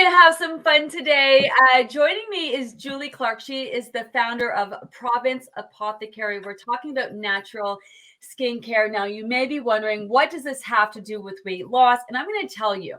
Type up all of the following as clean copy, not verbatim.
We're going to have some fun today. Joining me is Julie Clark. She is the founder of Province Apothecary. We're talking about natural skincare. Now, you may be wondering, what does this have to do with weight loss? And I'm going to tell you.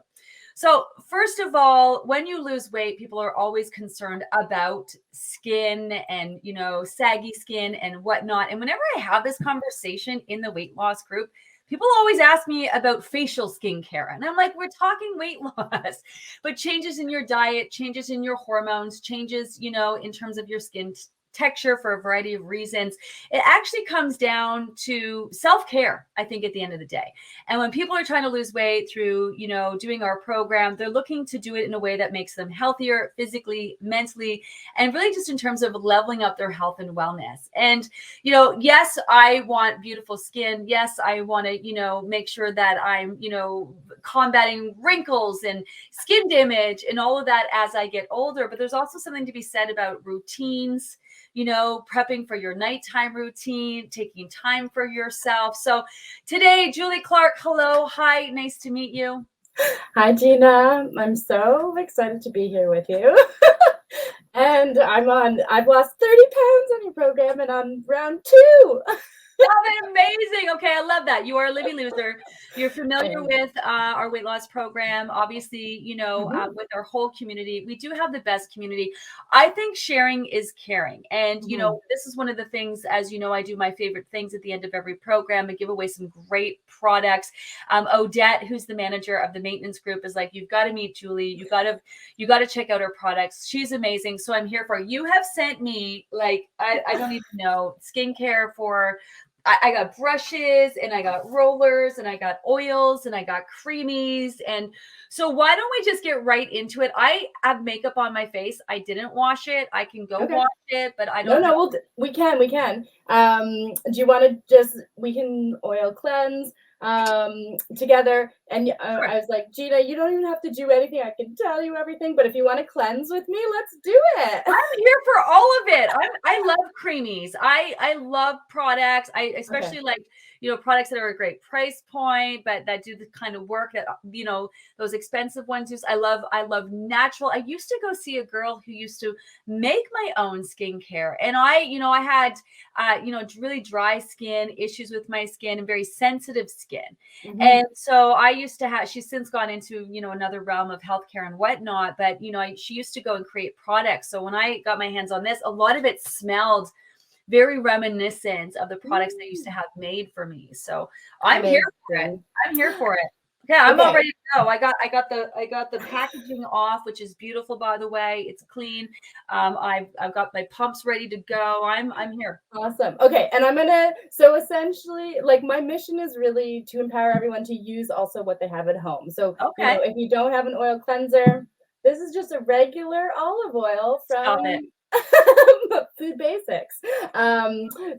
So first of all, when you lose weight, people are always concerned about skin and, saggy skin and whatnot. And whenever I have this conversation in the weight loss group, people always ask me about facial skincare. And I'm like, we're talking weight loss, but changes in your diet, changes in your hormones, changes, in terms of your skin texture for a variety of reasons. It actually comes down to self-care, I think, at the end of the day. And when people are trying to lose weight through, doing our program, they're looking to do it in a way that makes them healthier physically, mentally, and really just in terms of leveling up their health and wellness. And, yes, I want beautiful skin. Yes, I want to, make sure that I'm, combating wrinkles and skin damage and all of that as I get older. But there's also something to be said about routines, prepping for your nighttime routine, taking time for yourself. So today, Julie Clark, hello. Hi, nice to meet you. Hi, Gina. I'm so excited to be here with you. And I've lost 30 pounds on your program and I'm round 2. That's amazing. Okay, I love that. You are a living loser. You're familiar with our weight loss program. Obviously, with our whole community, we do have the best community. I think sharing is caring. And, this is one of the things, as you know, I do my favorite things at the end of every program and give away some great products. Odette, who's the manager of the maintenance group, is like, you've got to meet Julie. You got to check out her products. She's amazing. So I'm here for you. You have sent me, like, I don't even know, skincare for... I got brushes and I got rollers and I got oils and I got creamies. And so why don't we just get right into it? I have makeup on my face. I didn't wash it. I can go wash it, but I don't know. No, we can. Do you want to we can oil cleanse together. And Sure. I was like, Gina, you don't even have to do anything. I can tell you everything. But if you want to cleanse with me, let's do it. I'm here for all of it. I love creamies. I love products. I especially like, products that are a great price point, but that do the kind of work that, those expensive ones use. I love natural. I used to go see a girl who used to make my own skincare. And I had, really dry skin, issues with my skin, and very sensitive skin. Mm-hmm. And so I used to have, she's since gone into, another realm of healthcare and whatnot, but, she used to go and create products. So when I got my hands on this, a lot of it smelled very reminiscent of the products they used to have made for me. So I'm here for it. I'm here for it. Okay, I'm all ready to go. I got the packaging off, which is beautiful, by the way. It's clean. I've got my pumps ready to go. I'm here. Awesome. Okay, and so essentially, like, my mission is really to empower everyone to use also what they have at home. So if you don't have an oil cleanser, this is just a regular olive oil from Food Basics.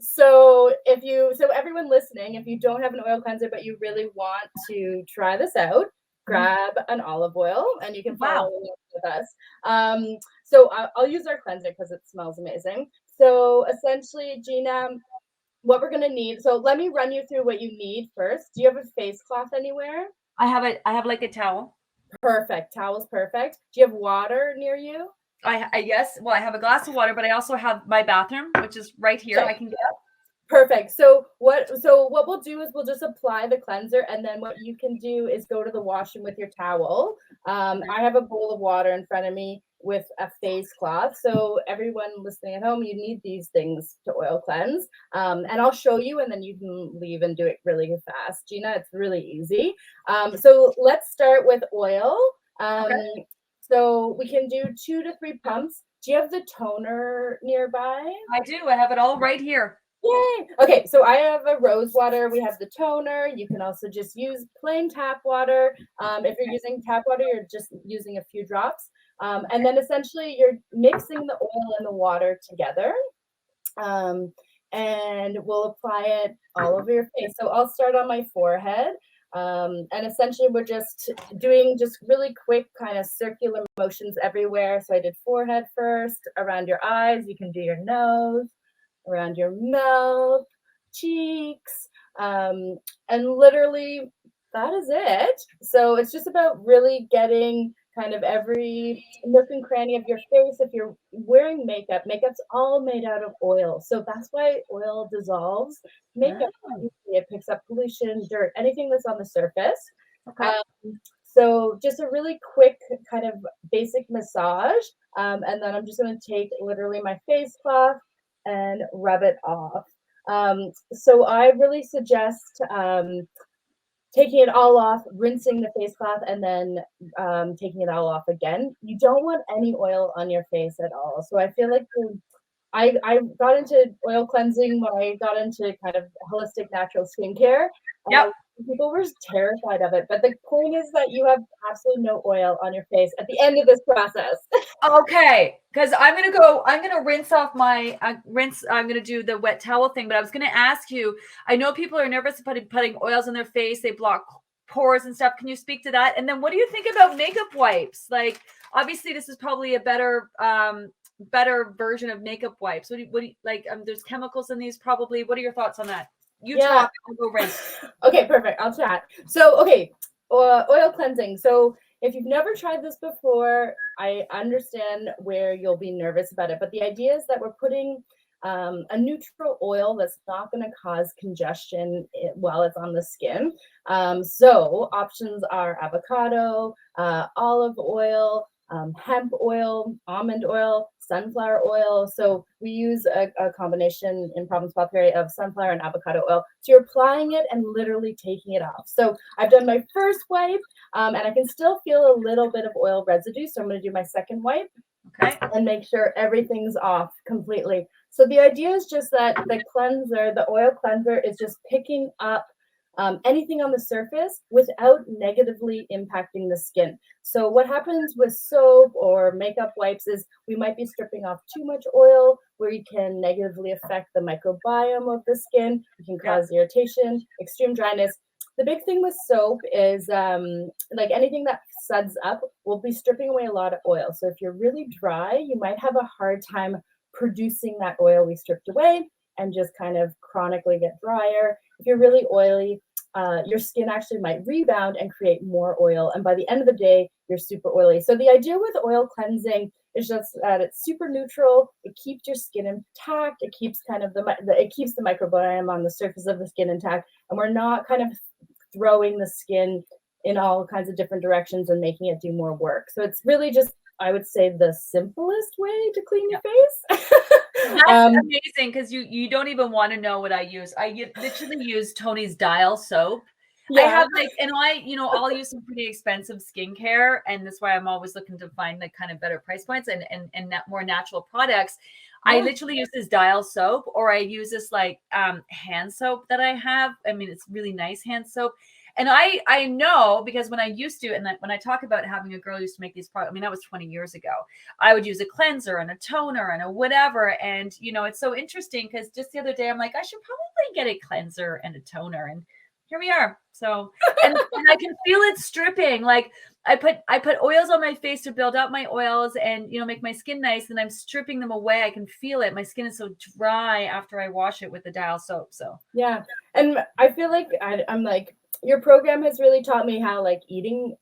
So everyone listening, if you don't have an oil cleanser but you really want to try this out, grab an olive oil and you can follow along with us. So I'll use our cleanser because it smells amazing. So essentially, Gina, what we're gonna need. So let me run you through what you need first. Do you have a face cloth anywhere? I have like a towel. Perfect. Towel's perfect. Do you have water near you? Yes. Well, I have a glass of water, but I also have my bathroom, which is right here. Okay. I can get. Perfect. So what we'll do is we'll just apply the cleanser, and then what you can do is go to the washroom with your towel. I have a bowl of water in front of me with a face cloth. So everyone listening at home, you need these things to oil cleanse. And I'll show you, and then you can leave and do it really fast. Gina, it's really easy. So let's start with oil. Okay. So we can do 2 to 3 pumps. Do you have the toner nearby? I do. I have it all right here. Yay! Okay, so I have a rose water. We have the toner. You can also just use plain tap water. If you're using tap water, you're just using a few drops. And then essentially you're mixing the oil and the water together. And we'll apply it all over your face. So I'll start on my forehead. And essentially we're just doing really quick kind of circular motions everywhere. So I did forehead first, around your eyes. You can do your nose, around your mouth, cheeks, and literally that is it. So it's just about really getting kind of every nook and cranny of your face. If you're wearing makeup, makeup's all made out of oil. So that's why oil dissolves makeup. Oh, It picks up pollution, dirt, anything that's on the surface. okay. So just a really quick kind of basic massage. And then I'm just going to take literally my face cloth and rub it off. So I really suggest taking it all off, rinsing the face cloth, and then taking it all off again. You don't want any oil on your face at all. So I feel like I got into oil cleansing when I got into kind of holistic natural skincare. Yep. People were terrified of it, but the point is that you have absolutely no oil on your face at the end of this process. Okay, because I'm gonna rinse off my I'm gonna do the wet towel thing, but I was gonna ask you, I know people are nervous about putting oils on their face, they block pores and stuff. Can you speak to that? And then what do you think about makeup wipes? Like, obviously this is probably a better version of makeup wipes. What do you like? There's chemicals in these probably. What are your thoughts on that? You talk, I'll go rinse. Okay, perfect. I'll chat. So, okay, oil cleansing. So, if you've never tried this before, I understand where you'll be nervous about it. But the idea is that we're putting a neutral oil that's not going to cause congestion while it's on the skin. So, options are avocado, olive oil, hemp oil, almond oil, sunflower oil. So we use a combination in Province Apothecary of sunflower and avocado oil. So you're applying it and literally taking it off. So I've done my first wipe and I can still feel a little bit of oil residue. So I'm going to do my second wipe and make sure everything's off completely. So the idea is just that the oil cleanser is just picking up anything on the surface without negatively impacting the skin. So what happens with soap or makeup wipes is we might be stripping off too much oil where you can negatively affect the microbiome of the skin. It can cause irritation, extreme dryness. The big thing with soap is like anything that suds up, we'll be stripping away a lot of oil. So if you're really dry, you might have a hard time producing that oil we stripped away and just kind of chronically get drier. If you're really oily, your skin actually might rebound and create more oil. And by the end of the day, you're super oily. So the idea with oil cleansing is just that it's super neutral. It keeps your skin intact. It keeps it keeps the microbiome on the surface of the skin intact. And we're not kind of throwing the skin in all kinds of different directions and making it do more work. So it's really just, I would say, the simplest way to clean your face. That's amazing because you don't even want to know what I use. I literally use Tony's Dial soap. I have I'll use some pretty expensive skincare, and that's why I'm always looking to find like kind of better price points and more natural products. I literally use this Dial soap, or I use this like hand soap that I have. I mean, it's really nice hand soap. And I know because when I used to, and when I talk about having a girl used to make these products, I mean, that was 20 years ago. I would use a cleanser and a toner and a whatever. And, it's so interesting because just the other day, I'm like, I should probably get a cleanser and a toner. And here we are. So, and I can feel it stripping. Like I put oils on my face to build up my oils and, make my skin nice. And I'm stripping them away. I can feel it. My skin is so dry after I wash it with the Dial soap. So, yeah. And I feel like I'm like, your program has really taught me how like eating,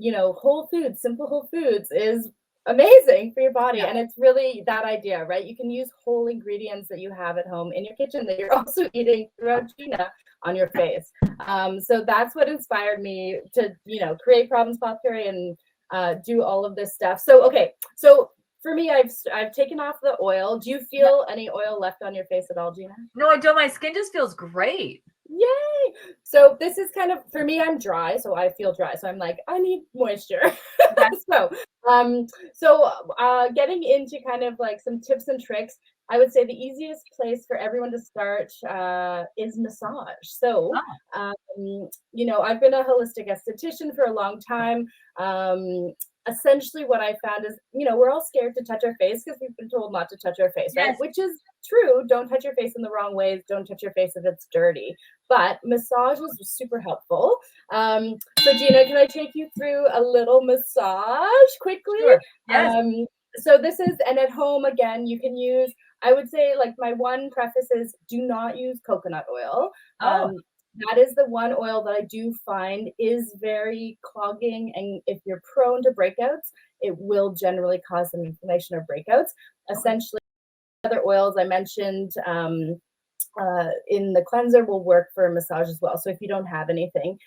whole foods, simple whole foods is amazing for your body. And it's really that idea, right? You can use whole ingredients that you have at home in your kitchen that you're also eating throughout Gina on your face. So that's what inspired me to, create Province Apothecary and do all of this stuff. So, okay. So for me, I've taken off the oil. Do you feel any oil left on your face at all, Gina? No, I don't. My skin just feels great. Yay! So this is kind of, for me, I'm dry, so I feel dry. So I'm like, I need moisture. Getting into kind of like some tips and tricks, I would say the easiest place for everyone to start is massage. So, I've been a holistic esthetician for a long time. Essentially what I found is, we're all scared to touch our face because we've been told not to touch our face, right? Which is true. Don't touch your face in the wrong ways. Don't touch your face if it's dirty. But massage is super helpful. So Gina, can I take you through a little massage quickly? Sure. Yes. So this is, and at home, again, you can use, I would say like my one preface is do not use coconut oil. that is the one oil that I do find is very clogging. And if you're prone to breakouts, it will generally cause some inflammation or breakouts. Essentially, other oils I mentioned in the cleanser will work for massage as well. So if you don't have anything.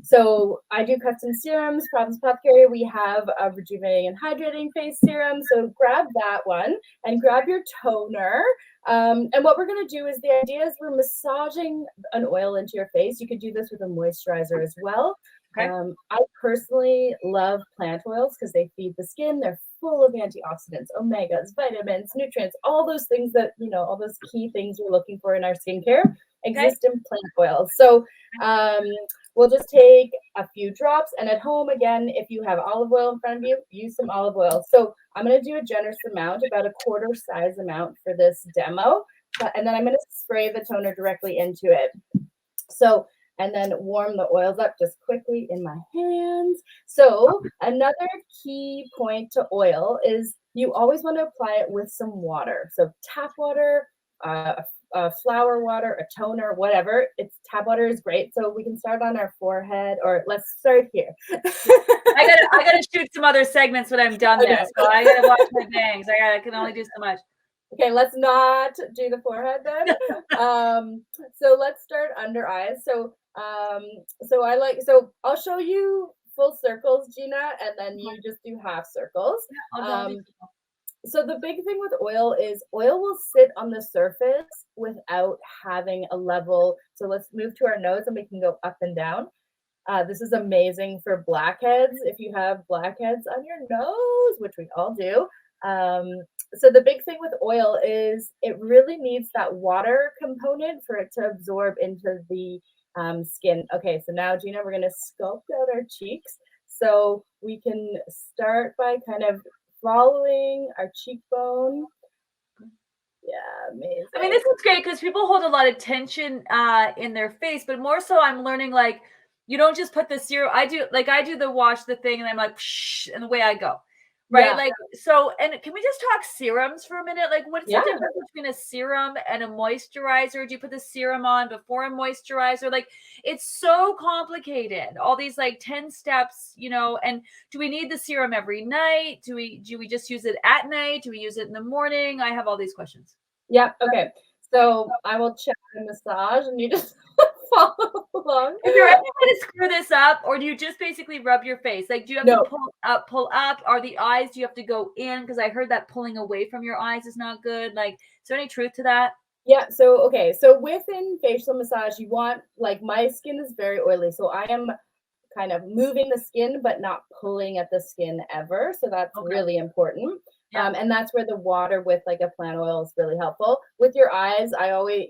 So I do custom serums, Province Apothecary. We have a rejuvenating and hydrating face serum. So grab that one and grab your toner. And what we're going to do is the idea is we're massaging an oil into your face. You could do this with a moisturizer as well. Okay. I personally love plant oils because they feed the skin. They're full of antioxidants, omegas, vitamins, nutrients, all those things that, all those key things we're looking for in our skincare exist in plant oils. So we'll just take a few drops. And at home, again, if you have olive oil in front of you, use some olive oil. So I'm going to do a generous amount, about a quarter size amount for this demo. And then I'm going to spray the toner directly into it. So, and then warm the oils up just quickly in my hands. So another key point to oil is you always want to apply it with some water. So tap water, flower water, a toner, whatever. Tap water is great. So we can start on our forehead, or let's start here. I gotta shoot some other segments when I'm done there. So I gotta watch my bangs. I can only do so much. Okay, let's not do the forehead then. So let's start under eyes. So I'll show you full circles, Gina, and then you just do half circles. So the big thing with oil is oil will sit on the surface without having a level. So let's move to our nose and we can go up and down. This is amazing for blackheads. If you have blackheads on your nose, which we all do. So the big thing with oil is it really needs that water component for it to absorb into the skin. Okay, so now, Gina, we're going to sculpt out our cheeks. So we can start by kind of following our cheekbone. Yeah, amazing. I mean, this is great because people hold a lot of tension in their face, but more so I'm learning, like, you don't just put the serum. I do the wash the thing and I'm like, psh, and away I go. Right. Yeah. Like, so, and can we just talk serums for a minute? Like, what's the difference between a serum and a moisturizer? Do you put the serum on before a moisturizer? Like, it's so complicated. All these like 10 steps, and do we need the serum every night? Do we just use it at night? Do we use it in the morning? I have all these questions. Yeah. Okay. So I will check the massage and you just follow along. Is there any way to screw this up, or do you just basically rub your face? Like, do you have to pull up? Are the eyes, do you have to go in? Because I heard that pulling away from your eyes is not good. Like, is there any truth to that? Yeah. So, okay. So within facial massage, you want, like, my skin is very oily. So I am kind of moving the skin, but not pulling at the skin ever. So that's really important. Yeah. And that's where the water with like a plant oil is really helpful. With your eyes,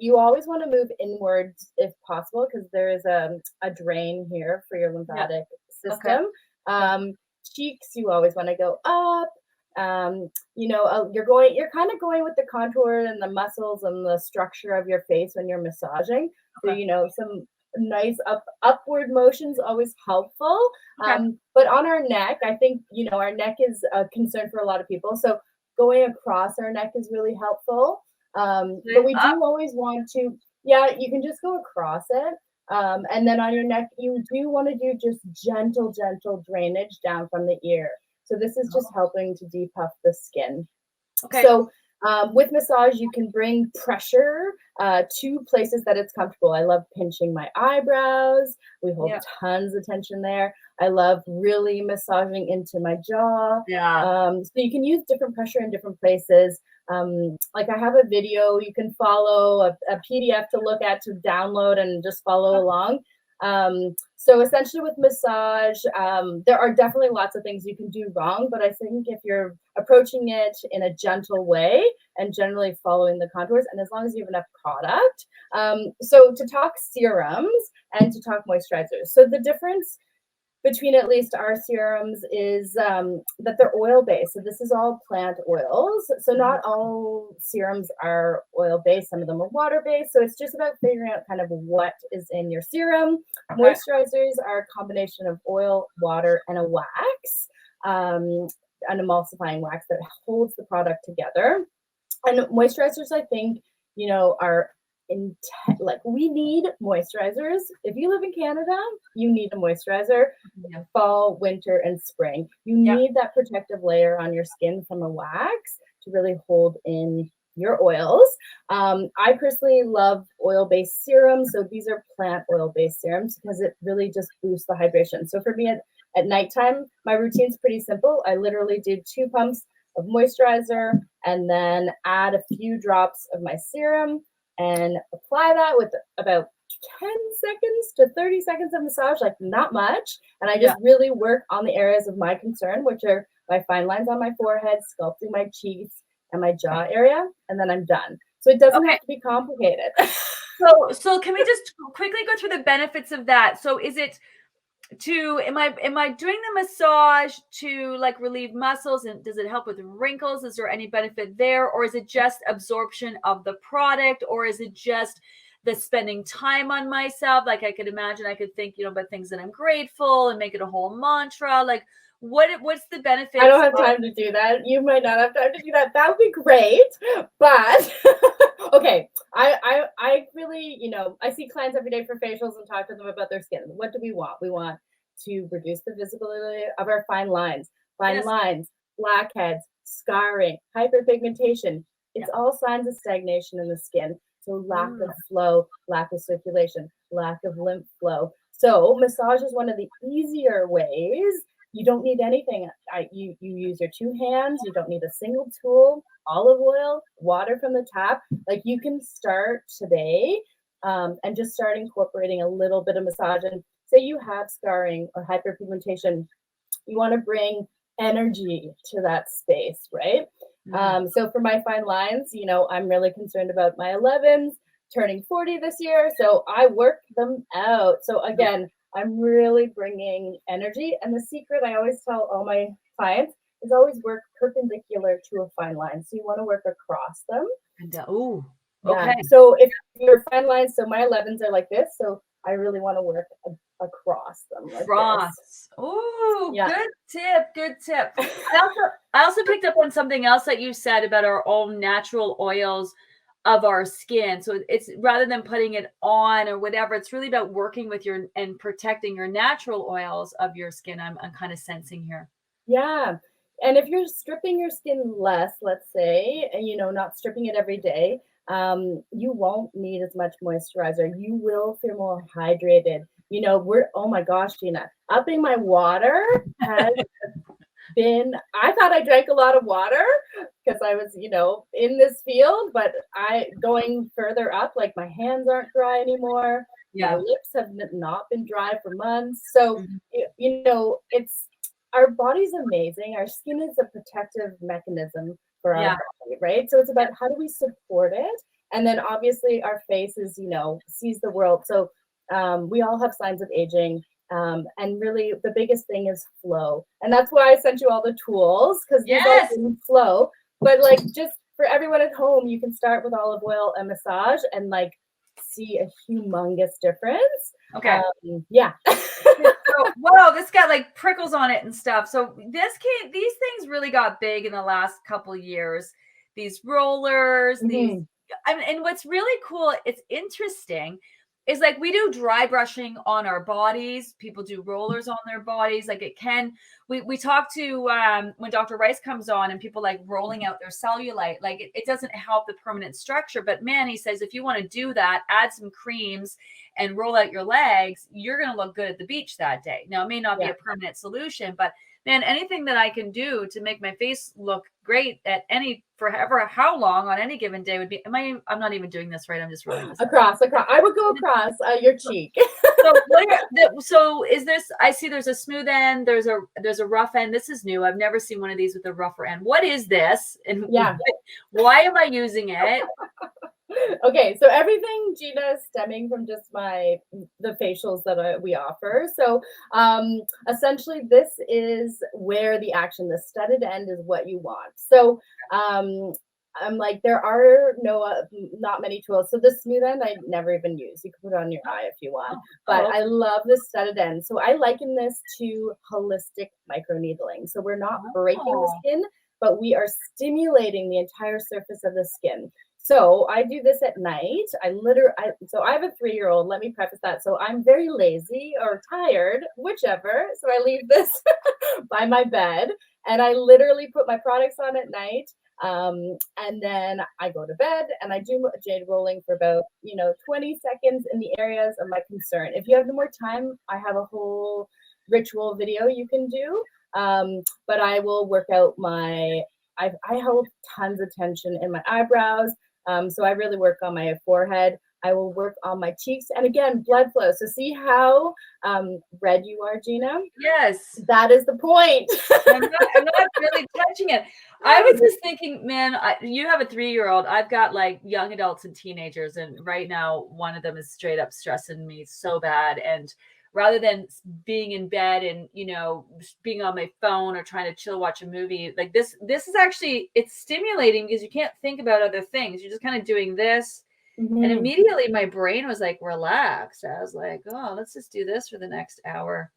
you always want to move inwards if possible, because there is a drain here for your lymphatic system. Cheeks, you always want to go up. You're kind of going with the contour and the muscles and the structure of your face when you're massaging. So, some nice upward motions always helpful. But on our neck, I think our neck is a concern for a lot of people, so going across our neck is really helpful. But we do always want to, you can just go across it, and then on your neck you do want to do just gentle drainage down from the ear. So this is just helping to depuff the skin. So with massage, you can bring pressure to places that it's comfortable. I love pinching my eyebrows. We hold tons of tension there. I love really massaging into my jaw. So you can use different pressure in different places. Like, I have a video you can follow, a PDF to look at, to download and just follow along. So essentially with massage, there are definitely lots of things you can do wrong, but I think if you're approaching it in a gentle way and generally following the contours, and as long as you have enough product. So to talk serums and to talk moisturizers. So the difference between at least our serums is that they're oil-based. So this is all plant oils. So not all serums are oil-based. Some of them are water-based. So it's just about figuring out kind of what is in your serum. Moisturizers are a combination of oil, water, and a wax, an emulsifying wax that holds the product together. And moisturizers, I think, are like we need moisturizers. If you live in Canada, you need a moisturizer. Yeah. Fall, winter, and spring. You need that protective layer on your skin from a wax to really hold in your oils. I personally love oil-based serums. So these are plant oil-based serums because it really just boosts the hydration. So for me at nighttime, my routine's pretty simple. I literally do 2 pumps of moisturizer and then add a few drops of my serum and apply that with about 10 seconds to 30 seconds of massage, like not much. And I just really work on the areas of my concern, which are my fine lines on my forehead, sculpting my cheeks and my jaw area, and then I'm done. So it doesn't have to be complicated. So can we just quickly go through the benefits of that? So is it am I doing the massage to like relieve muscles, and does it help with wrinkles? Is there any benefit there, or is it just absorption of the product, or is it just the spending time on myself? Like I could imagine, I could think, about things that I'm grateful and make it a whole mantra. Like what's the benefit? I don't have time to do that. You might not have time to do that. That would be great. But okay, I really, I see clients every day for facials and talk to them about their skin. What do we want? We want to reduce the visibility of our fine lines, blackheads, scarring, hyperpigmentation. It's all signs of stagnation in the skin. So lack of flow, lack of circulation, lack of lymph flow. So massage is one of the easier ways. You don't need anything. You use your 2 hands. You don't need a single tool, olive oil, water from the tap. Like you can start today and just start incorporating a little bit of massage. And say you have scarring or hyperpigmentation, you want to bring energy to that space, right? So for my fine lines, I'm really concerned about my 11s turning 40 this year. So I work them out. So again, I'm really bringing energy. And the secret I always tell all my clients is always work perpendicular to a fine line. So you want to work across them. Okay. So if your fine lines, so my 11s are like this. So I really want to work across them. Like this. Good tip. Good tip. I also picked up on something else that you said about our own natural oils of our skin. So it's rather than putting it on or whatever, it's really about working with and protecting your natural oils of your skin. I'm kind of sensing here. Yeah. And if you're stripping your skin less, let's say, not stripping it every day, you won't need as much moisturizer. You will feel more hydrated. Oh my gosh, Gina, upping my water has I thought I drank a lot of water because I was, in this field, but going further up, like my hands aren't dry anymore. My lips have not been dry for months. So, it's our body's amazing. Our skin is a protective mechanism for our body, right? So it's about how do we support it? And then obviously our face is, sees the world. So we all have signs of aging. And really the biggest thing is flow. And that's why I sent you all the tools, because these all can flow. But like just for everyone at home, you can start with olive oil and massage and like see a humongous difference. Okay. So, whoa, this got like prickles on it and stuff. So these things really got big in the last couple years. These rollers, and what's really cool, it's interesting, is like we do dry brushing on our bodies. People do rollers on their bodies. Like we talk to when Dr. Rice comes on and people like rolling out their cellulite, like it doesn't help the permanent structure. But man, he says, if you want to do that, add some creams and roll out your legs, you're going to look good at the beach that day. Now, it may not be a permanent solution, but man, anything that I can do to make my face look great at forever, how long on any given day would be. I'm not even doing this right. I'm just rolling this across. I would go across your cheek. So is this, I see there's a smooth end, there's a rough end. This is new. I've never seen one of these with a rougher end. What is this? And why am I using it? Okay, so everything, Gina, is stemming from just the facials that we offer. So essentially this is where the action, the studded end is what you want. So I'm like, there are not many tools. So the smooth end I never even use. You can put it on your eye if you want. But I love the studded end. So I liken this to holistic microneedling. So we're not breaking the skin, but we are stimulating the entire surface of the skin. So I do this at night. So I have a 3-year-old. Let me preface that. So I'm very lazy or tired, whichever. So I leave this by my bed, and I literally put my products on at night. And then I go to bed and I do jade rolling for about 20 seconds in the areas of my concern. If you have no more time, I have a whole ritual video you can do. But I will work out I hold tons of tension in my eyebrows. So I really work on my forehead. I will work on my cheeks, and again, blood flow. So see how red you are, Gina? Yes. That is the point. I'm not really touching it. I was just thinking, man, you have a 3-year-old. I've got like young adults and teenagers, and right now one of them is straight up stressing me so bad. And rather than being in bed and being on my phone or trying to chill, watch a movie, like this is actually, it's stimulating because you can't think about other things. You're just kind of doing this. And immediately my brain was like, relax. I was like, oh, let's just do this for the next hour.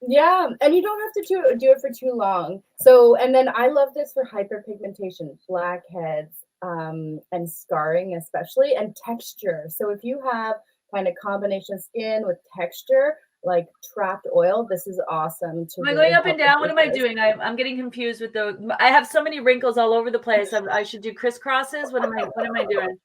Yeah, and you don't have to do it for too long. So, and then I love this for hyperpigmentation, blackheads, and scarring especially, and texture. So if you have kind of combination skin with texture, like trapped oil, this is awesome. Am I going up and down? What am I doing? I'm getting confused with I have so many wrinkles all over the place. I should do crisscrosses. What am I doing?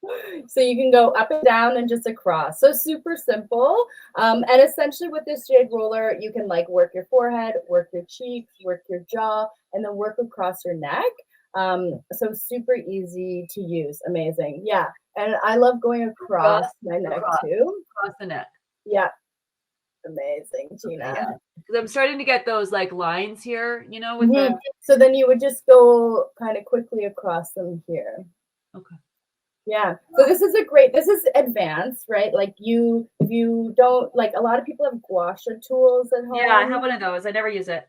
So you can go up and down and just across. So super simple. And essentially with this jade roller, you can like work your forehead, work your cheeks, work your jaw, and then work across your neck. So super easy to use. Amazing. Yeah. And I love going across my neck too. Across the neck. Yeah. Amazing, Gina. Because I'm starting to get those like lines here, with the. So then you would just go kind of quickly across them here. Okay. Yeah. So this is advanced, right? Like if you don't, like, a lot of people have gua sha tools at home. Yeah, I have one of those. I never use it.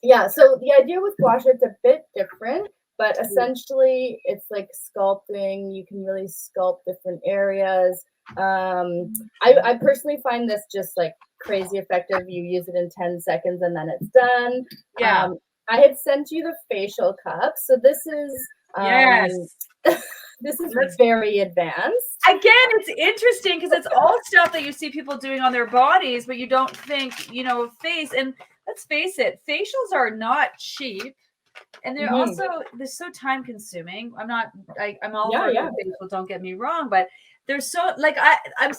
Yeah. So the idea with gua sha, it's a bit different, but essentially it's like sculpting. You can really sculpt different areas. I personally find this just like crazy effective. You use it in 10 seconds and then it's done. Yeah. I had sent you the facial cup. So this is this is very advanced. Again, it's interesting because it's all stuff that you see people doing on their bodies, but you don't think, face. And let's face it, facials are not cheap. And they're they're so time consuming. I'm all for facial, don't get me wrong, but they're so like I'm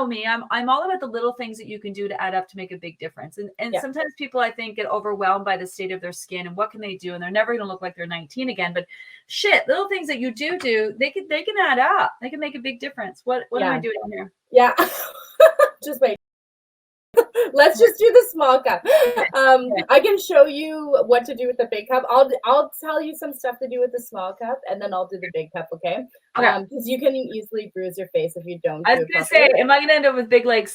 me. I'm all about the little things that you can do to add up to make a big difference. And sometimes people, I think, get overwhelmed by the state of their skin and what can they do, and they're never going to look like they're 19 again. But shit, little things that you do, they can add up. They can make a big difference. What am I doing here? Yeah. Just wait. Let's just do the small cup. I can show you what to do with the big cup. I'll tell you some stuff to do with the small cup, and then I'll do the big cup. Okay? Because you can easily bruise your face if you don't. I was gonna say, am I gonna end up with big like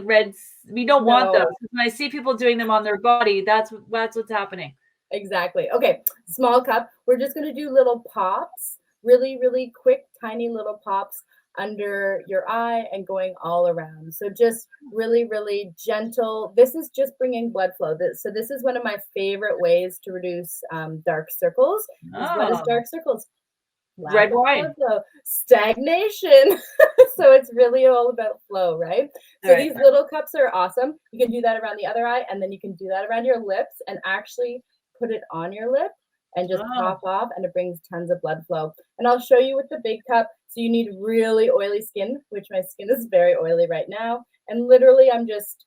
red? We don't want those. When I see people doing them on their body, that's what's happening. Exactly. Okay, small cup. We're just gonna do little pops, really, really quick, tiny little pops under your eye and going all around. So just really, really gentle. This is just bringing blood flow. So this is one of my favorite ways to reduce dark circles. What is dark circles? Red wine. Stagnation. So it's really all about flow, right? So these little cups are awesome. You can do that around the other eye, and then you can do that around your lips and actually put it on your lip and just pop off, and it brings tons of blood flow. And I'll show you with the big cup. So you need really oily skin, which my skin is very oily right now. And literally I'm just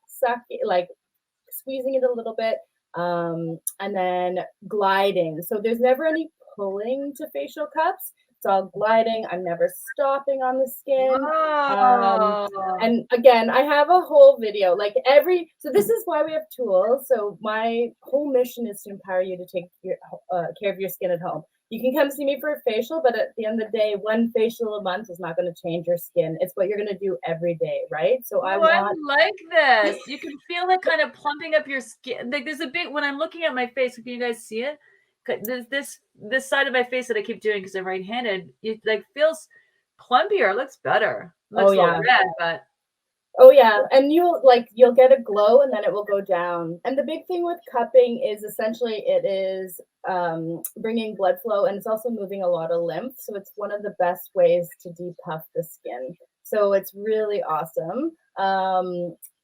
squeezing it a little bit, and then gliding. So there's never any pulling to facial cups. It's all gliding. I'm never stopping on the skin. And again, I have a whole video, so this is why we have tools. So my whole mission is to empower you to take care of your skin at home. You can come see me for a facial, but at the end of the day, one facial a month is not going to change your skin. It's what you're going to do every day, right? So I like this. You can feel it kind of plumping up your skin. Like there's a big, when I'm looking at my face, can you guys see it? This side of my face that I keep doing because I'm right-handed, it like feels plumpier. It looks better. It looks a little red, but Oh yeah, and you'll get a glow and then it will go down. And the big thing with cupping is essentially it is bringing blood flow, and it's also moving a lot of lymph. So it's one of the best ways to depuff the skin. So it's really awesome.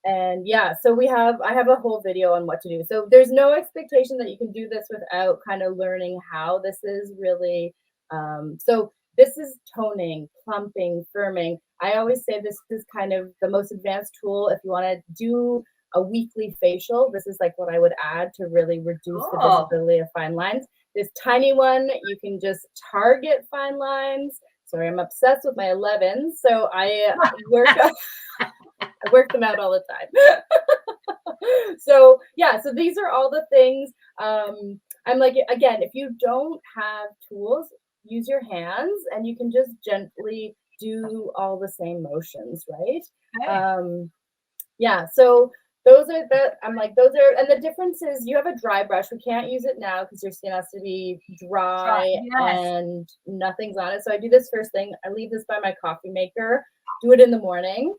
And yeah, so I have a whole video on what to do. So there's no expectation that you can do this without kind of learning how this is really. So this is toning, plumping, firming. I always say this is kind of the most advanced tool if you want to do a weekly facial. This is like what I would add to really reduce the visibility of fine lines. This tiny one, you can just target fine lines. Sorry, I'm obsessed with my 11s, so I work them out all the time. So yeah, so these are all the things. I'm like, again, if you don't have tools, use your hands and you can just gently do all the same motions, right? Okay. Yeah, so those are and the difference is you have a dry brush. We can't use it now because your skin has to be dry. Yes. And nothing's on it. So I do this first thing. I leave this by my coffee maker, do it in the morning.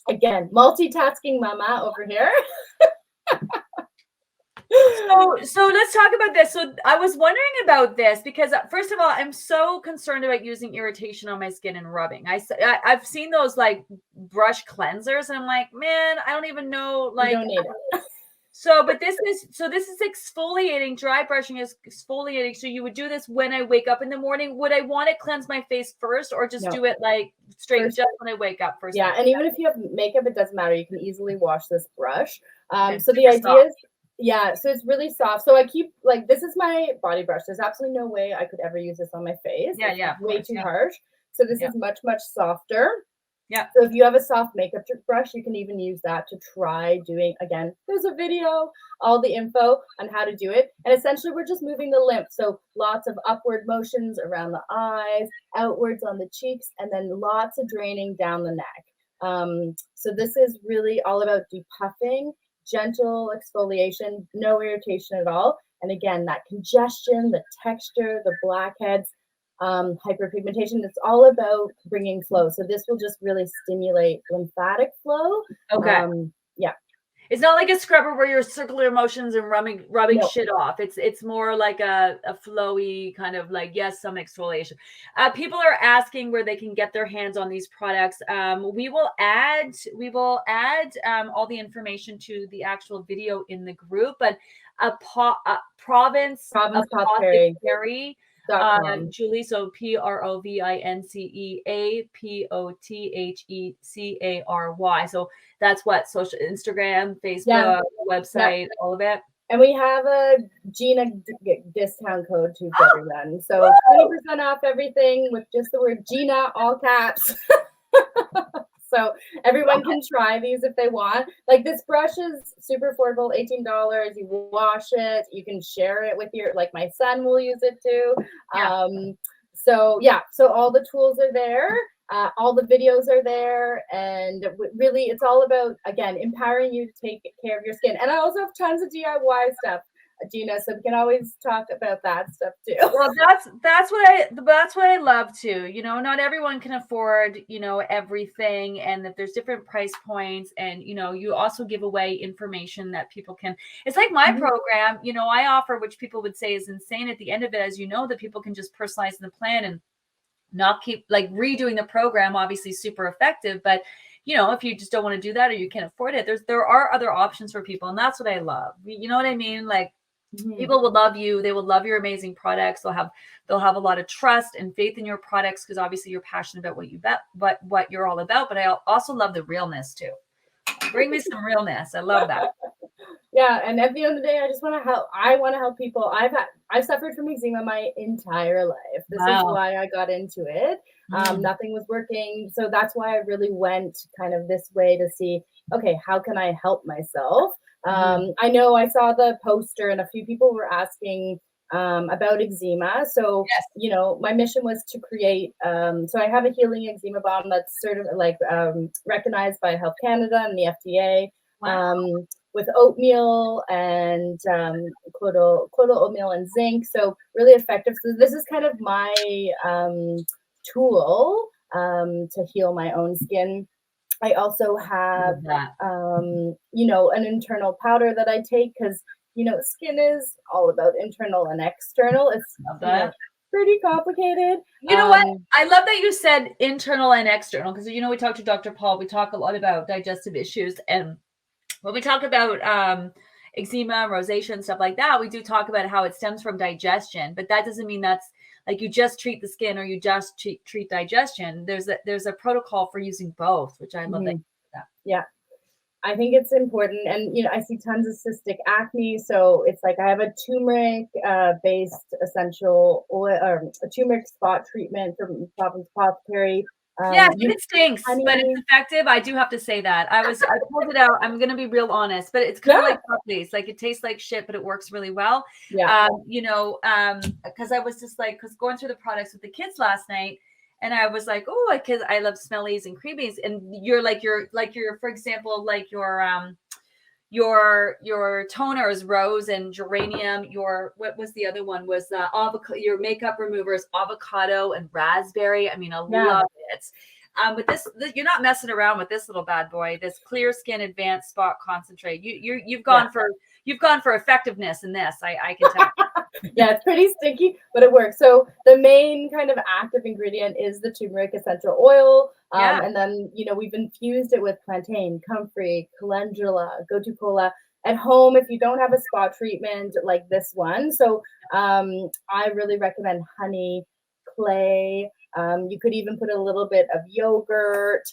Again, multitasking mama over here. So let's talk about this. So I was wondering about this because first of all, I'm so concerned about using irritation on my skin and rubbing. I've seen those like brush cleansers and I'm like, man, I don't even know. Like, you don't need it. But this is exfoliating. Dry brushing is exfoliating. So you would do this when I wake up in the morning. Would I want to cleanse my face first or just do it like straight just when I wake up first? Yeah, and even if you have makeup, it doesn't matter. You can easily wash this brush. So the idea is, yeah, so it's really soft. So I keep like, this is my body brush. There's absolutely no way I could ever use this on my face. Yeah, it's way too harsh. So this is much, much softer. Yeah. So if you have a soft makeup brush, you can even use that to try doing, again, there's a video, all the info on how to do it. And essentially we're just moving the lymph. So lots of upward motions around the eyes, outwards on the cheeks, and then lots of draining down the neck. So this is really all about depuffing, gentle exfoliation, no irritation at all. And again, that congestion, the texture, the blackheads, hyperpigmentation, it's all about bringing flow. So this will just really stimulate lymphatic flow. Okay. Yeah. It's not like a scrubber where you're circular motions and rubbing shit off. It's more like a flowy kind of like, yes, some exfoliation. People are asking where they can get their hands on these products. We will add all the information to the actual video in the group, but Province Apothecary. Julie, so PROVINCEAPOTHECARY. So that's what social Instagram, Facebook, website, all of it. And we have a Gina discount code to everyone. So 20% off everything with just the word Gina, all caps. So everyone can try these if they want. Like this brush is super affordable, $18. You wash it, you can share it with like my son will use it too. So all the tools are there. All the videos are there, and really it's all about, again, empowering you to take care of your skin. And I also have tons of DIY stuff, Gina, so we can always talk about that stuff too. Well, that's what I love too. You know, not everyone can afford, you know, everything, and that there's different price points, and you know, you also give away information that people can. It's like my program, you know, I offer, which people would say is insane at the end of it, as you know, that people can just personalize the plan and not keep like redoing the program. Obviously super effective, but you know, if you just don't want to do that or you can't afford it, there are other options for people, and that's what I love. You know what I mean? Like, people will love you. They will love your amazing products. They'll have a lot of trust and faith in your products because obviously you're passionate about what you're all about. But I also love the realness too. Bring me some realness. I love that. Yeah, and at the end of the day, I just want to help. I want to help people. I've suffered from eczema my entire life. This is why I got into it. Nothing was working, so that's why I really went kind of this way to see, okay, how can I help myself? I know I saw the poster and a few people were asking about eczema. So, you know, my mission was to create, so I have a healing eczema balm that's sort of like recognized by Health Canada and the FDA, with oatmeal and colloidal oatmeal and zinc. So really effective. So this is kind of my tool to heal my own skin. I also have, Love that. an internal powder that I take because, skin is all about internal and external. It's, Love that. pretty complicated. You know what? I love that you said internal and external because we talked to Dr. Paul. We talk a lot about digestive issues, and when we talk about eczema, rosacea, and stuff like that, we do talk about how it stems from digestion. But that doesn't mean that's like you just treat the skin or you just treat digestion. There's a protocol for using both, which I love. That. Yeah. I think it's important. And, I see tons of cystic acne. So it's like I have a turmeric based essential oil, or a turmeric spot treatment from Province Apothecary. Yeah, it stinks, but it's effective. I do have to say that. I pulled it out. I'm gonna be real honest, but it's kind of like puppies. Like it tastes like shit, but it works really well. Yeah. Because I was just like, going through the products with the kids last night, and I was like, oh, because I love smellies and creamies, and you're for example, like your toner is rose and geranium. What was the other one? Was avocado. Your makeup remover is avocado and raspberry. I mean, I love it. With this, you're not messing around with this little bad boy. This Clear Skin Advanced Spot Concentrate. You've gone for effectiveness in this. I can tell. Yeah, it's pretty stinky, but it works. So the main kind of active ingredient is the turmeric essential oil. And then, we've infused it with plantain, comfrey, calendula, gotu kola. At home, if you don't have a spot treatment like this one, so I really recommend honey, clay. You could even put a little bit of yogurt.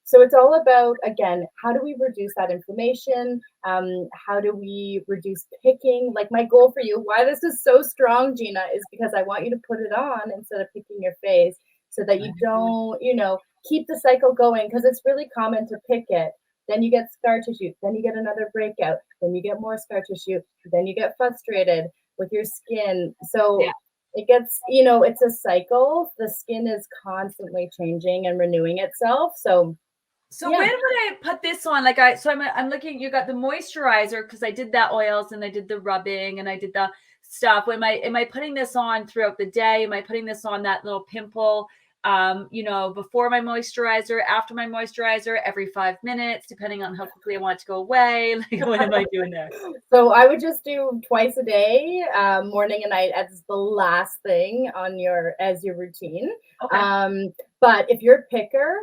So it's all about, again, how do we reduce that inflammation? How do we reduce picking? Like my goal for you, why this is so strong, Gina, is because I want you to put it on instead of picking your face so that you don't, keep the cycle going, because it's really common to pick it. Then you get scar tissue, then you get another breakout, then you get more scar tissue, then you get frustrated with your skin. So it gets, it's a cycle. The skin is constantly changing and renewing itself. So when would I put this on? I'm looking, you got the moisturizer because I did that oils and I did the rubbing and I did the stuff. Am I putting this on throughout the day? Am I putting this on that little pimple? Before my moisturizer, after my moisturizer, every 5 minutes, depending on how quickly I want it to go away. Like, what am I doing there? So I would just do twice a day, morning and night, as the last thing as your routine. Okay. But if you're a picker,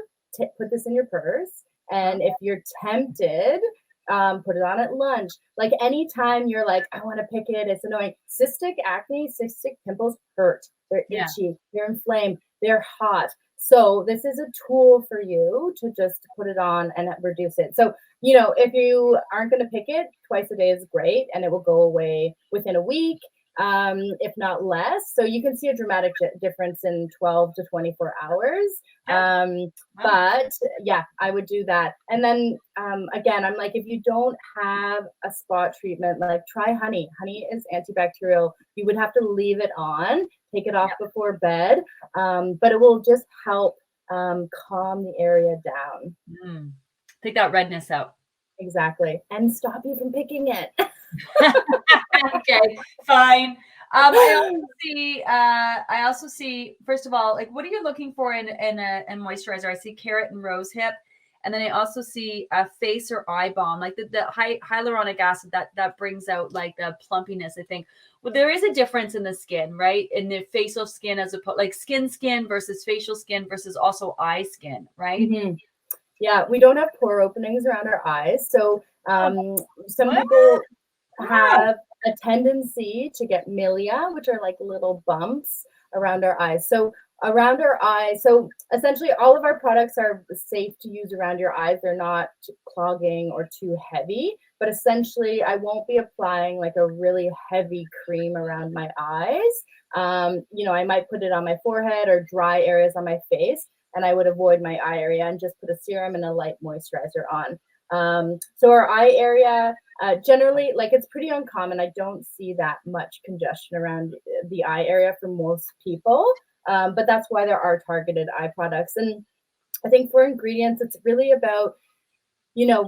put this in your purse. And if you're tempted, put it on at lunch. Like anytime you're like, I want to pick it, it's annoying. Cystic acne, cystic pimples hurt. They're itchy, they're inflamed, they're hot. So this is a tool for you to just put it on and reduce it. So, if you aren't going to pick it, twice a day is great, and it will go away within a week, if not less. So you can see a dramatic difference in 12 to 24 hours. But yeah, I would do that. And then again, I'm like, if you don't have a spot treatment, like try honey. Honey is antibacterial. You would have to leave it on, take it off before bed, but it will just help calm the area down. Take that redness out. Exactly. And stop you from picking it. Okay, fine. I also see, first of all, like, what are you looking for in a moisturizer? I see carrot and rose hip, and then I also see a face or eye balm, like the hyaluronic acid that brings out like the plumpiness. I think. Well, there is a difference in the skin, right? In the facial skin, as opposed like skin versus facial skin versus also eye skin, right? Mm-hmm. Yeah, we don't have pore openings around our eyes, so some people have a tendency to get milia, which are like little bumps around our eyes. So around our eyes, so essentially all of our products are safe to use around your eyes. They're not clogging or too heavy, but essentially I won't be applying like a really heavy cream around my eyes. I might put it on my forehead or dry areas on my face, and I would avoid my eye area and just put a serum and a light moisturizer on. So our eye area, generally, like, it's pretty uncommon. I don't see that much congestion around the eye area for most people, but that's why there are targeted eye products. And I think for ingredients, it's really about,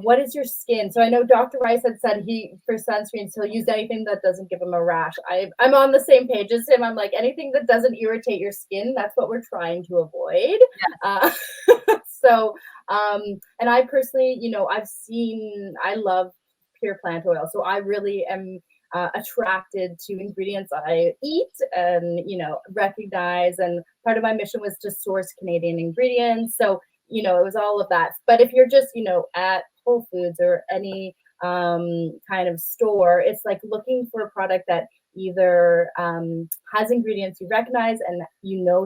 what is your skin? So I know Dr. Rice had said for sunscreens, he'll use anything that doesn't give him a rash. I'm on the same page as him. I'm like, anything that doesn't irritate your skin, that's what we're trying to avoid. So, and I personally, I love pure plant oil. So I really am attracted to ingredients I eat and, recognize. And part of my mission was to source Canadian ingredients. So, it was all of that. But if you're just, at Whole Foods or any kind of store, it's like looking for a product that either has ingredients you recognize and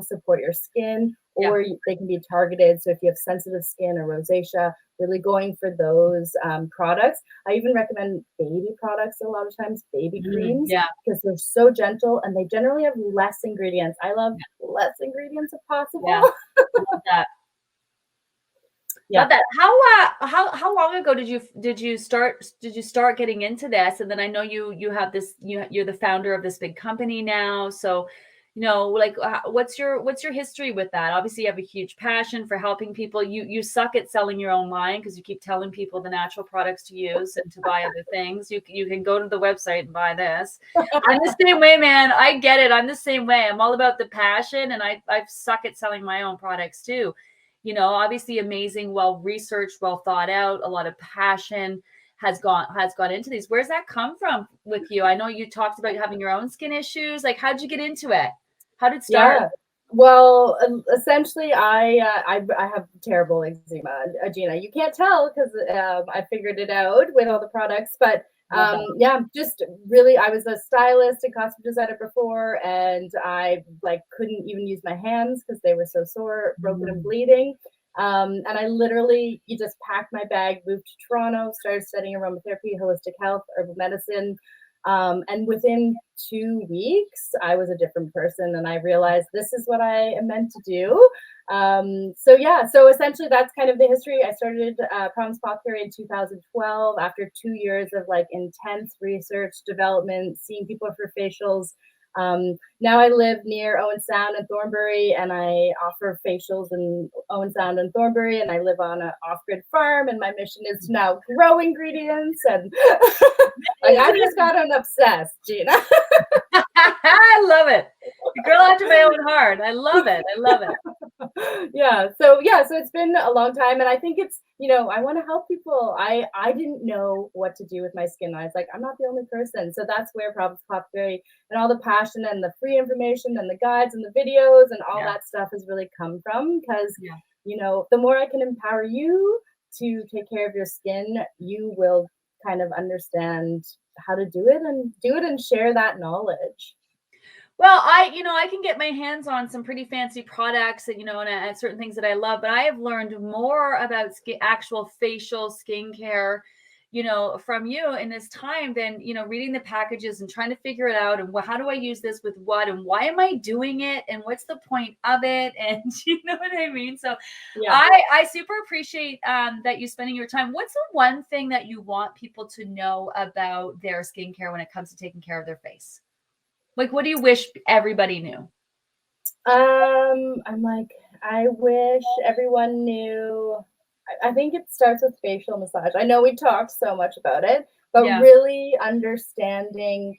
support your skin, or they can be targeted. So if you have sensitive skin or rosacea, really going for those products. I even recommend baby products a lot of times, baby creams, because they're so gentle and they generally have less ingredients. I love less ingredients if possible. Yeah, I love that. Love that. How long ago did you start getting into this? And then I know you have this, you're the founder of this big company now. So, like what's your history with that? Obviously, you have a huge passion for helping people. You suck at selling your own line because you keep telling people the natural products to use and to buy other things. You can go to the website and buy this. I'm the same way, man. I get it. I'm the same way. I'm all about the passion, and I suck at selling my own products too. Obviously amazing, well-researched, well thought out, a lot of passion has gone into these. Where's that come from with you? I know you talked about having your own skin issues. Like, how'd you get into it? How did it start? Yeah. Well, essentially, I have terrible eczema, Gina. You can't tell because I figured it out with all the products, but just really, I was a stylist and costume designer before, and I couldn't even use my hands because they were so sore, broken and bleeding. And I literally, you just packed my bag, moved to Toronto, started studying aromatherapy, holistic health, herbal medicine. And within 2 weeks, I was a different person, and I realized this is what I am meant to do. So essentially that's kind of the history. I started Province Apothecary in 2012 after 2 years of intense research, development, seeing people for facials. Now I live near Owen Sound and Thornbury, and I offer facials in Owen Sound and Thornbury, and I live on an off-grid farm, and my mission is to now grow ingredients, and I've just gotten obsessed, Gina. I love it. The girl after my own heart. I love it. So it's been a long time, and I think it's, I want to help people. I didn't know what to do with my skin. I was like, I'm not the only person. So that's where Province Apothecary and all the passion and the free information and the guides and the videos and all that stuff has really come from, because the more I can empower you to take care of your skin, you will kind of understand how to do it and share that knowledge. Well, I can get my hands on some pretty fancy products and certain things that I love, but I have learned more about actual facial skincare, from you in this time than, reading the packages and trying to figure it out. And how do I use this with what, and why am I doing it? And what's the point of it? And you know what I mean? So I super appreciate that you spending your time. What's the one thing that you want people to know about their skincare when it comes to taking care of their face? Like, what do you wish everybody knew? I wish everyone knew. I think it starts with facial massage. I know we talked so much about it, but really understanding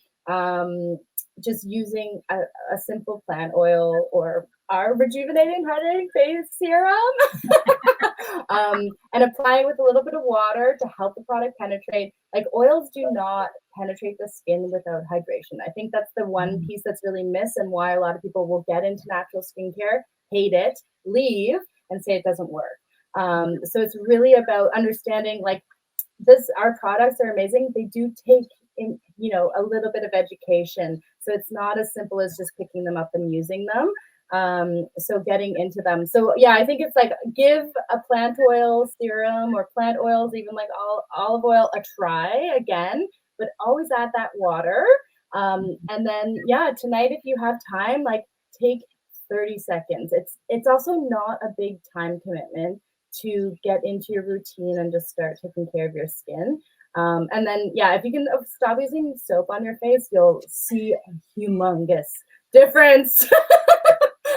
just using a simple plant oil or our rejuvenating hydrating face serum and applying with a little bit of water to help the product penetrate. Like, oils do not penetrate the skin without hydration. I think that's the one piece that's really missed, and why a lot of people will get into natural skincare, hate it, leave, and say it doesn't work. So it's really about understanding, our products are amazing. They do take in, a little bit of education. So it's not as simple as just picking them up and using them. So getting into them. So I think it's give a plant oil serum or plant oils, even olive oil, a try again, but always add that water. And then, tonight, if you have time, take 30 seconds. It's also not a big time commitment to get into your routine and just start taking care of your skin. And then, if you can stop using soap on your face, you'll see a humongous difference.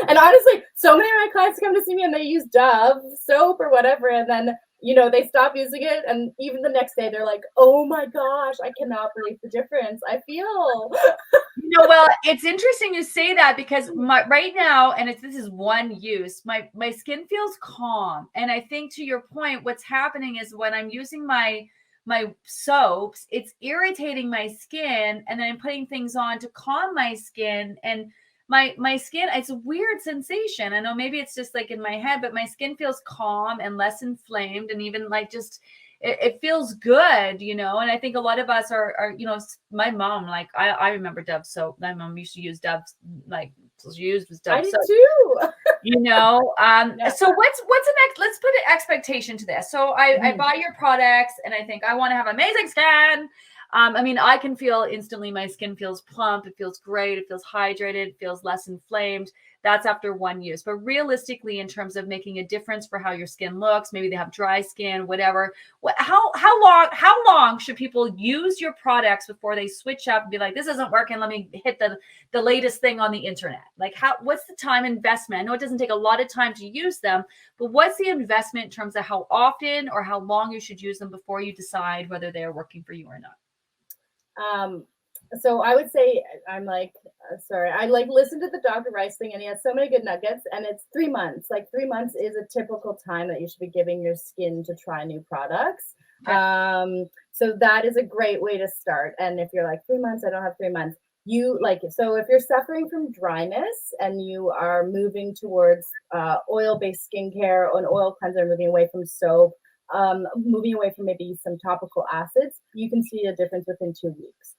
And honestly, so many of my clients come to see me and they use Dove soap or whatever, and then they stop using it, and even the next day they're like, oh my gosh, I cannot believe the difference I feel. Well, it's interesting you say that because right now, and this is one use, my skin feels calm. And I think to your point, what's happening is when I'm using my soaps, it's irritating my skin, and then I'm putting things on to calm my skin. And my skin, it's a weird sensation. I know maybe it's just like in my head, but my skin feels calm and less inflamed, and even like just it feels good, and I think a lot of us are my mom, like I remember Dove soap. My mom used to use Dove, like she used was Dove I did soap too. Yeah. So what's the next? Let's put an expectation to this. So I buy your products and I think I want to have amazing skin. I mean, I can feel instantly my skin feels plump. It feels great. It feels hydrated. It feels less inflamed. That's after one use. But realistically, in terms of making a difference for how your skin looks, maybe they have dry skin, whatever. How long should people use your products before they switch up and be like, this isn't working, let me hit the latest thing on the internet? Like, what's the time investment? I know it doesn't take a lot of time to use them, but what's the investment in terms of how often or how long you should use them before you decide whether they are working for you or not? So I would say I listened to the Dr. Rice thing, and he has so many good nuggets, and it's 3 months. Like 3 months is a typical time that you should be giving your skin to try new products. Okay. So that is a great way to start. And if you're like 3 months, I don't have 3 months. So if you're suffering from dryness and you are moving towards oil-based skincare or an oil cleanser, moving away from soap, moving away from maybe some topical acids, you can see a difference within 2 weeks.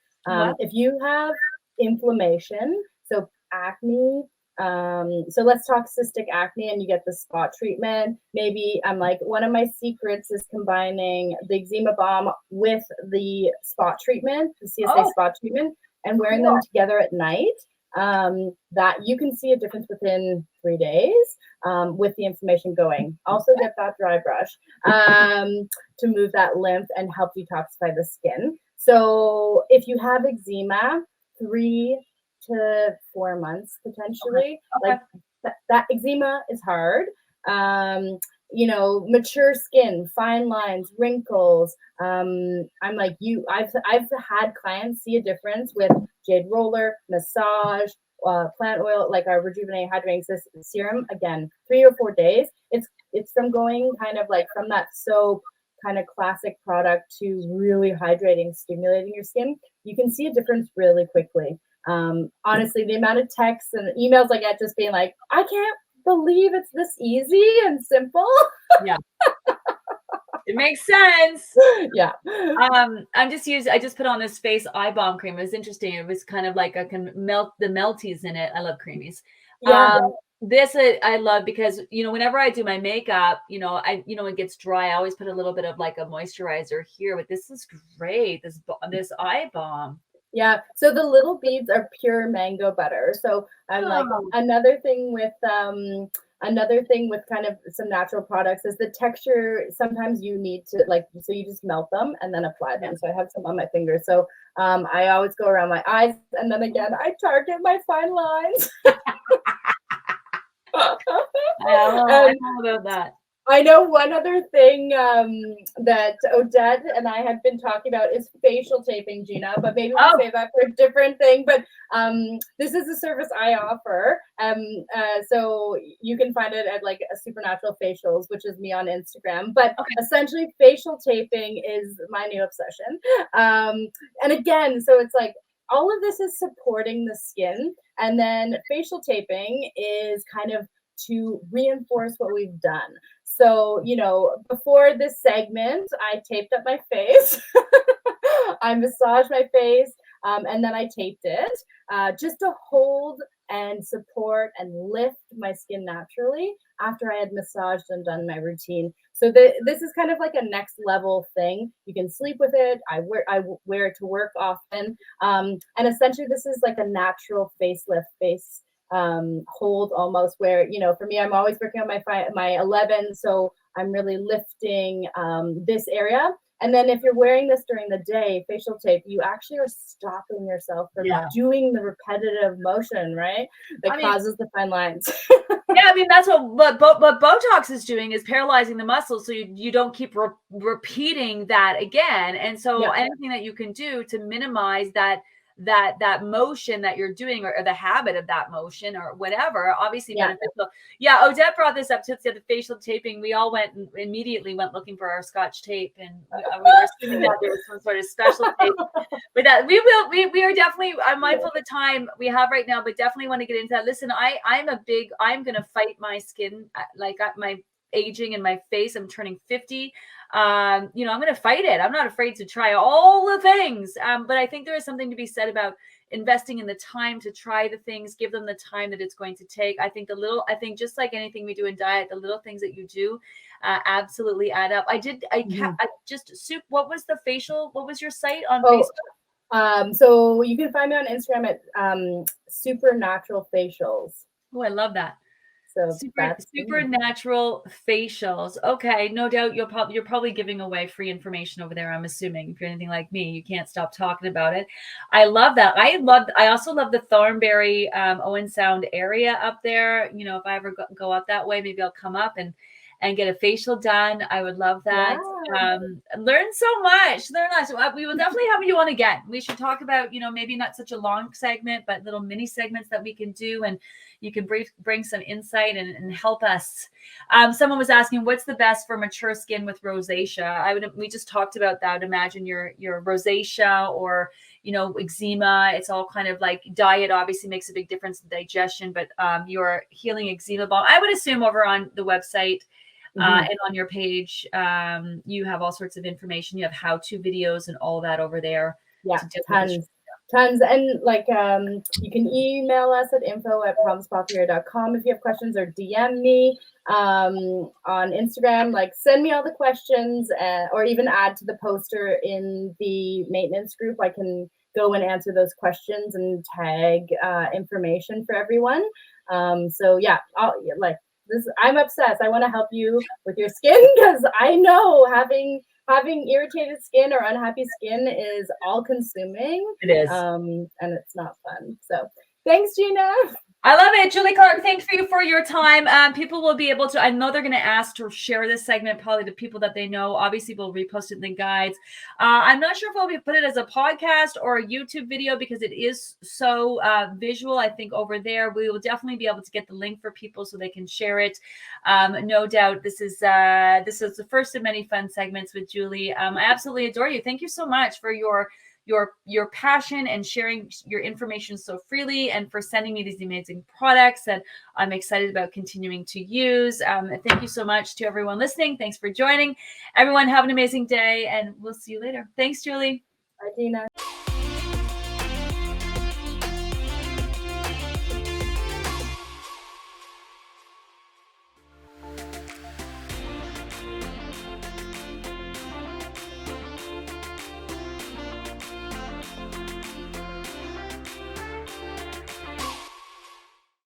If you have inflammation, so acne, so let's talk cystic acne, and you get the spot treatment. Maybe I'm like, one of my secrets is combining the eczema balm with the spot treatment, the CSA spot treatment, and wearing them together at night. That you can see a difference within 3 days with the inflammation going. Also get that dry brush to move that lymph and help detoxify the skin. So if you have eczema, 3 to 4 months potentially. Okay. Like that eczema is hard. Mature skin, fine lines, wrinkles. I'm like you. I've had clients see a difference with jade roller, massage, plant oil, like our rejuvenating hydrating serum. Again, 3 or 4 days. It's from going kind of like from that soap kind of classic product to really hydrating, stimulating your skin. You can see a difference really quickly. Honestly, the amount of texts and emails I get just being like, I can't believe it's this easy and simple. Yeah. It makes sense. Yeah. I just put on this face eye balm cream. It was interesting. It was kind of like I can melt the melties in it. I love creamies. Yeah. This I love because whenever I do my makeup, it gets dry. I always put a little bit of like a moisturizer here, but this is great. This eye balm. Yeah. So the little beads are pure mango butter. So I'm like another thing with kind of some natural products is the texture. Sometimes you need to so you just melt them and then apply them. So I have some on my fingers. So I always go around my eyes, and then again I target my fine lines. I know about that. I know one other thing that Odette and I had been talking about is facial taping, Gina, but maybe we'll save that for a different thing. But this is a service I offer. So you can find it at like a Supernatural Facials, which is me on Instagram. But essentially facial taping is my new obsession. And again, so it's like all of this is supporting the skin. And then facial taping is kind of to reinforce what we've done. So, before this segment, I taped up my face. I massaged my face, and then I taped it just to hold and support and lift my skin naturally after I had massaged and done my routine. So this is kind of like a next level thing. You can sleep with it. I wear it to work often. And essentially this is like a natural facelift face hold almost, where for me, I'm always working on my 11, so I'm really lifting this area. And then if you're wearing this during the day, facial tape, you actually are stopping yourself from doing the repetitive motion, right? That causes the fine lines. Yeah, I mean, that's what Botox is doing, is paralyzing the muscles so you don't keep repeating that again. And so anything that you can do to minimize that that motion that you're doing, or the habit of that motion or whatever, obviously beneficial. Yeah, Odette brought this up to the facial taping. We all immediately went looking for our Scotch tape, and we were assuming that there was some sort of special tape. But that we are definitely, I'm mindful of the time we have right now, but definitely want to get into that. Listen, I'm going to fight my skin, like my aging in my face. I'm turning 50. I'm going to fight it. I'm not afraid to try all the things. But I think there is something to be said about investing in the time to try the things, give them the time that it's going to take. I think just like anything we do in diet, the little things that you do absolutely add up. What was the facial? What was your site on Facebook? So you can find me on Instagram at Supernatural Facials. Oh, I love that. So supernatural facials. Okay, no doubt you're probably giving away free information over there. I'm assuming if you're anything like me, you can't stop talking about it. I love that. I also love the Thornbury, Owen Sound area up there. If I ever go up that way, maybe I'll come up and get a facial done. I would love that. Yeah. Learn so much. We will definitely have you on again. We should talk about, maybe not such a long segment, but little mini segments that we can do, and you can bring some insight and help us. Someone was asking, what's the best for mature skin with rosacea? We just talked about that. Imagine your rosacea or eczema. It's all kind of like diet obviously makes a big difference in digestion, but your healing eczema balm, I would assume over on the website and on your page, you have all sorts of information. You have how-to videos and all that over there. Yeah, tons. And you can email us at info@provinceapothecary.com if you have questions, or DM me on Instagram. Send me all the questions, or even add to the poster in the maintenance group. I can go and answer those questions and tag information for everyone. So yeah, I'm obsessed. I want to help you with your skin, because I know having irritated skin or unhappy skin is all consuming. It is. And it's not fun. So thanks, Gina. I love it. Julie Clark, thanks for your time. People will be able to, I know they're going to ask to share this segment, probably the people that they know. Obviously, we'll repost it in the guides. I'm not sure if we'll put it as a podcast or a YouTube video, because it is so visual. I think over there, we will definitely be able to get the link for people so they can share it. No doubt this is the first of many fun segments with Julie. I absolutely adore you. Thank you so much for your passion and sharing your information so freely, and for sending me these amazing products that I'm excited about continuing to use. Thank you so much to everyone listening. Thanks for joining. Everyone, have an amazing day, and we'll see you later. Thanks, Julie. Bye, Gina.